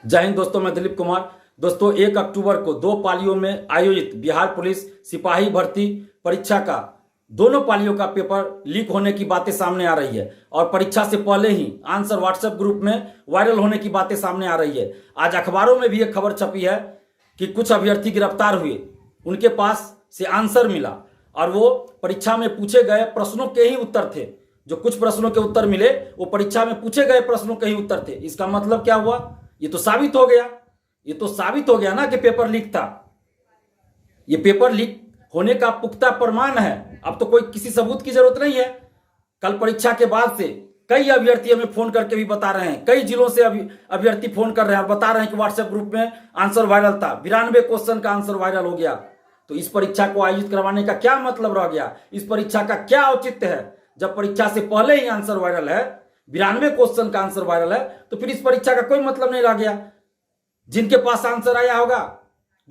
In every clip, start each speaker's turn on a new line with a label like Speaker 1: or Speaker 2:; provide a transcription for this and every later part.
Speaker 1: जय हिंद दोस्तों, मैं दिलीप कुमार। दोस्तों 1 अक्टूबर को 2 पालियों में आयोजित बिहार पुलिस सिपाही भर्ती परीक्षा का दोनों पालियों का पेपर लीक होने की बातें सामने आ रही है और परीक्षा से पहले ही आंसर व्हाट्सएप ग्रुप में वायरल होने की बातें सामने आ रही है। आज अखबारों में भी एक खबर छपी है कि कुछ अभ्यर्थी गिरफ्तार हुए, उनके पास से आंसर मिला और वो परीक्षा में पूछे गए प्रश्नों के ही उत्तर थे। जो कुछ प्रश्नों के उत्तर मिले वो परीक्षा में पूछे गए प्रश्नों के ही उत्तर थे। इसका मतलब क्या हुआ? ये तो साबित हो गया ना कि पेपर लीक था। ये पेपर लीक होने का पुख्ता प्रमाण है। अब तो कोई किसी सबूत की जरूरत नहीं है। कल परीक्षा के बाद से कई अभ्यर्थी हमें फोन करके भी बता रहे हैं, कई जिलों से अभ्यर्थी फोन कर रहे हैं और बता रहे हैं कि व्हाट्सएप ग्रुप में आंसर वायरल था, 92 क्वेश्चन का आंसर वायरल हो गया। तो इस परीक्षा को आयोजित करवाने का क्या मतलब रह गया? इस परीक्षा का क्या औचित्य है? जब परीक्षा से पहले ही आंसर वायरल है, 92 क्वेश्चन का आंसर वायरल है, तो फिर इस परीक्षा का कोई मतलब नहीं रह गया। जिनके पास आंसर आया होगा,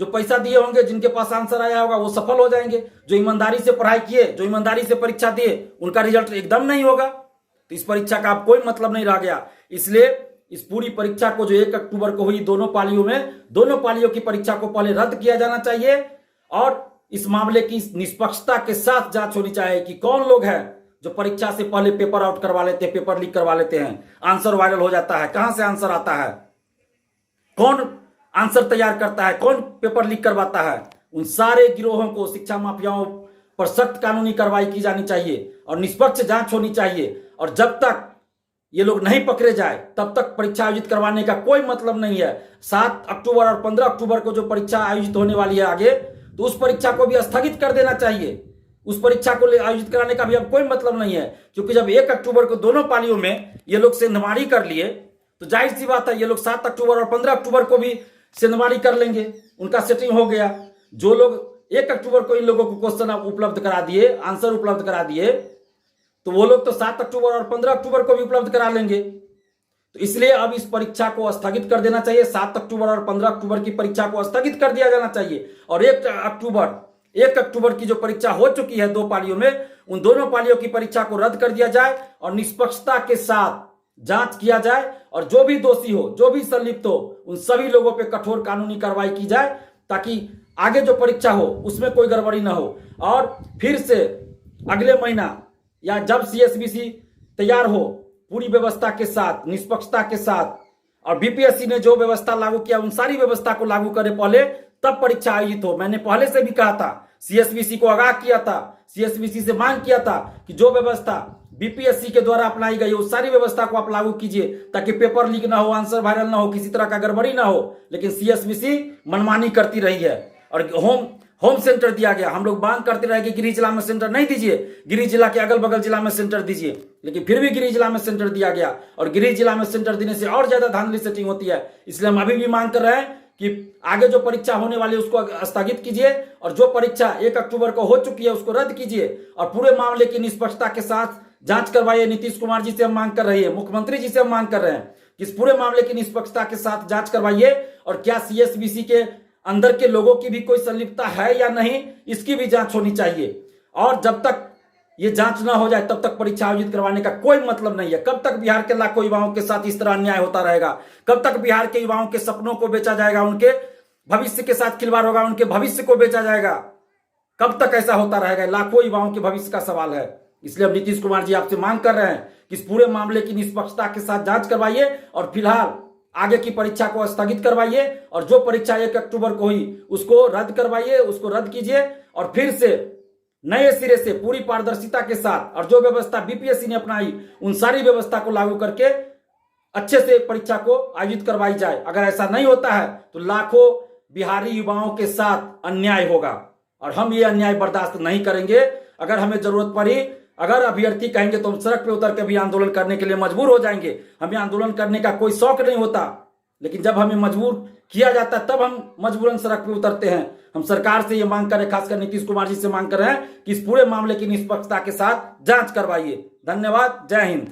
Speaker 1: जो पैसा दिए होंगे, जिनके पास आंसर आया होगा वो सफल हो जाएंगे। जो ईमानदारी से पढ़ाई किए, जो ईमानदारी से परीक्षा दिए, उनका रिजल्ट एकदम नहीं होगा। तो इस परीक्षा का अब कोई मतलब नहीं रह गया। इसलिए इस पूरी परीक्षा को जो 1 अक्टूबर को हुई दोनों पालियों की परीक्षा को पहले रद्द किया जाना चाहिए और इस मामले की निष्पक्षता के साथ जांच होनी चाहिए कि कौन लोग हैं जो परीक्षा से पहले पेपर आउट करवा लेते हैं, पेपर लीक करवा लेते हैं। आंसर वायरल हो जाता है, कहां से आंसर आता है, कौन आंसर तैयार करता है, कौन पेपर लीक करवाता है। उन सारे गिरोहों को, शिक्षा माफियाओं पर सख्त कानूनी कार्रवाई की जानी चाहिए और निष्पक्ष जांच होनी चाहिए। और जब तक ये लोग नहीं पकड़े जाए तब तक परीक्षा आयोजित करवाने का कोई मतलब नहीं है। 7 अक्टूबर और 15 अक्टूबर को जो परीक्षा आयोजित होने वाली है आगे, तो उस परीक्षा को भी स्थगित कर देना चाहिए। उस परीक्षा को आयोजित कराने का भी अब कोई मतलब नहीं है, क्योंकि जब 1 अक्टूबर को दोनों पालियों में ये लोग सेंधमारी कर लिए तो जाहिर सी बात है ये लोग 7 अक्टूबर और 15 अक्टूबर को भी सेंधमारी कर लेंगे। उनका सेटिंग हो गया। जो लोग 1 अक्टूबर को इन लोगों को क्वेश्चन उपलब्ध करा दिए, आंसर उपलब्ध करा दिए, तो वो लोग तो 7 अक्टूबर और 15 अक्टूबर को भी उपलब्ध करा लेंगे। तो इसलिए अब इस परीक्षा को स्थगित कर देना चाहिए। 7 अक्टूबर और 15 अक्टूबर की परीक्षा को स्थगित कर दिया जाना चाहिए और 1 अक्टूबर की जो परीक्षा हो चुकी है 2 पालियों में, उन दोनों पालियों की परीक्षा को रद्द कर दिया जाए और निष्पक्षता के साथ जांच किया जाए और जो भी दोषी हो, जो भी संलिप्त हो, उन सभी लोगों पे कठोर कानूनी कार्रवाई की जाए ताकि आगे जो परीक्षा हो उसमें कोई गड़बड़ी ना हो। और फिर से अगले महीना या जब सीएसबीसी तैयार हो पूरी व्यवस्था के साथ, निष्पक्षता के साथ, और बीपीएससी ने जो व्यवस्था लागू किया उन सारी व्यवस्था को लागू करे पहले, तब परीक्षा आयोजित हो। मैंने पहले से भी कहा था, सीएसबीसी को आगाह किया था, सीएसबीसी से मांग किया था कि जो व्यवस्था बीपीएससी के द्वारा अपनाई गई उस सारी व्यवस्था को आप लागू कीजिए ताकि पेपर लीक ना हो, आंसर वायरल ना हो, किसी तरह का गड़बड़ी ना हो। लेकिन सीएसबीसी मनमानी करती रही है और होम सेंटर दिया गया। हम लोग मांग करते रहे कि गृह जिला में सेंटर नहीं दीजिए, गृह जिला के अगल बगल जिला में सेंटर दीजिए, लेकिन फिर भी गृह जिला में सेंटर दिया गया और गृह जिला में सेंटर देने से और ज्यादा धांधली सेटिंग होती है। इसलिए हम अभी भी मांग कर रहे हैं कि आगे जो परीक्षा होने वाली है उसको स्थगित कीजिए और जो परीक्षा 1 अक्टूबर को हो चुकी है उसको रद्द कीजिए और पूरे मामले की निष्पक्षता के साथ जांच करवाइए। नीतीश कुमार जी से हम मांग कर रहे हैं, मुख्यमंत्री जी से हम मांग कर रहे हैं कि इस पूरे मामले की निष्पक्षता के साथ जांच करवाइए और क्या सीएसबीसी के अंदर के लोगों की भी कोई संलिप्तता है या नहीं, इसकी भी जांच होनी चाहिए। और जब तक ये जांच ना हो जाए तब तक परीक्षा आयोजित करवाने का कोई मतलब नहीं है। कब तक बिहार के लाखों युवाओं के साथ इस तरह अन्याय होता रहेगा? कब तक बिहार के युवाओं के सपनों को बेचा जाएगा, उनके भविष्य के साथ खिलवाड़ होगा, उनके भविष्य को बेचा जाएगा? कब तक ऐसा होता रहेगा? लाखों युवाओं के भविष्य का सवाल है। इसलिए अब नीतीश कुमार जी आपसे मांग कर रहे हैं कि इस पूरे मामले की निष्पक्षता के साथ जांच करवाइए और फिलहाल आगे की परीक्षा को स्थगित करवाइए और जो परीक्षा 1 अक्टूबर को हुई उसको रद्द करवाइए, उसको रद्द कीजिए और फिर से नए सिरे से पूरी पारदर्शिता के साथ और जो व्यवस्था बीपीएससी ने अपनाई उन सारी व्यवस्था को लागू करके अच्छे से परीक्षा को आयोजित करवाई जाए। अगर ऐसा नहीं होता है तो लाखों बिहारी युवाओं के साथ अन्याय होगा और हम ये अन्याय बर्दाश्त नहीं करेंगे। अगर हमें जरूरत पड़ी, अगर अभ्यर्थी कहेंगे तो हम सड़क पे उतर के भी आंदोलन करने के लिए मजबूर हो जाएंगे। हमें आंदोलन करने का कोई शौक नहीं होता, लेकिन जब हमें मजबूर किया जाता है तब हम मजबूरन सड़क पे उतरते हैं। हम सरकार से ये मांग करें, खासकर नीतीश कुमार जी से मांग कर रहे हैं कि इस पूरे मामले की निष्पक्षता के साथ जांच करवाइए। धन्यवाद। जय हिंद।